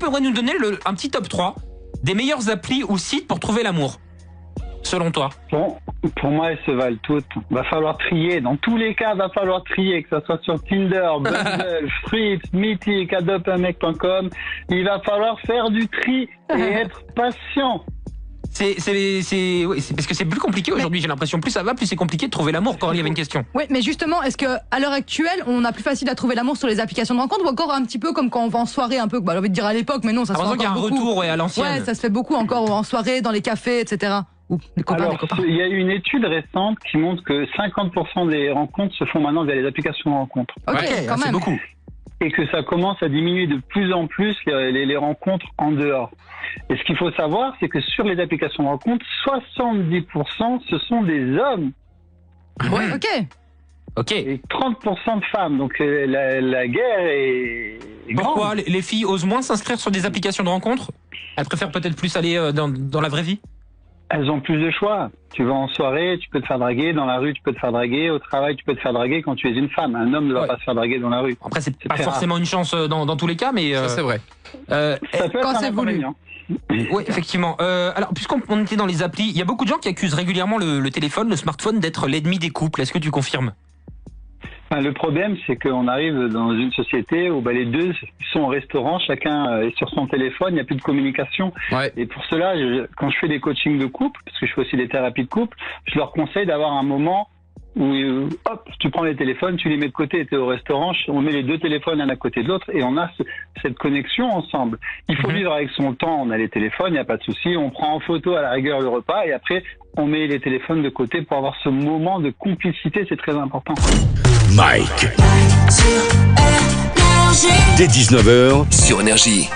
pourrais nous donner un petit top 3 des meilleures applis ou sites pour trouver l'amour, selon toi? Pour moi, elles se valent toutes. Va falloir trier. Dans tous les cas, va falloir trier, que ce soit sur Tinder, Bumble, Fruits, Mythic, adopteunmec.com. Il va falloir faire du tri et être patient. C'est parce que c'est plus compliqué aujourd'hui, j'ai l'impression. Plus ça va, plus c'est compliqué de trouver l'amour. Quand il y avait une question. Oui, mais justement, est-ce que à l'heure actuelle, on a plus facile à trouver l'amour sur les applications de rencontre ou encore un petit peu comme quand on va en soirée un peu, j'ai envie de dire à l'époque, mais non, ça se fait encore qu'il y a un beaucoup. retour à l'ancienne. Ouais, ça se fait beaucoup encore en soirée, dans les cafés, etc. Ou les copains, Alors, les copains. il y a une étude récente qui montre que 50% des rencontres se font maintenant via les applications de rencontres. Ok, Ouais, quand c'est même. beaucoup. Et que ça commence à diminuer de plus en plus les rencontres en dehors. Et ce qu'il faut savoir, c'est que sur les applications de rencontres, 70% ce sont des hommes Ouais, ok. Ok. et 30% de femmes. Donc la guerre est Pourquoi grande. les filles osent moins s'inscrire sur des applications de rencontres? Elles préfèrent peut-être plus aller dans la vraie vie? Elles ont plus de choix. Tu vas en soirée, tu peux te faire draguer. Dans la rue, tu peux te faire draguer. Au travail, tu peux te faire draguer quand tu es une femme. Un homme ne va Ouais. pas se faire draguer dans la rue. Après, c'est C'est pas très forcément une chance dans tous les cas, mais Ça, c'est vrai. Ça peut Quand être c'est un voulu. inconvénient. oui, effectivement. Alors, puisqu'on était dans les applis, il y a beaucoup de gens qui accusent régulièrement le téléphone, le smartphone, d'être l'ennemi des couples. Est-ce que tu confirmes? Enfin, le problème, c'est qu'on arrive dans une société où les deux sont au restaurant, chacun est sur son téléphone, il n'y a plus de communication. Ouais. Et pour cela, quand je fais des coachings de couple, parce que je fais aussi des thérapies de couple, je leur conseille d'avoir un moment où, hop, tu prends les téléphones, tu les mets de côté, tu es au restaurant, on met les deux téléphones l'un à côté de l'autre et on a cette connexion ensemble. Il faut vivre avec son temps, on a les téléphones, il n'y a pas de souci, on prend en photo à la rigueur le repas et après, on met les téléphones de côté pour avoir ce moment de complicité, c'est très important. Mike. Dès 19h sur Énergie.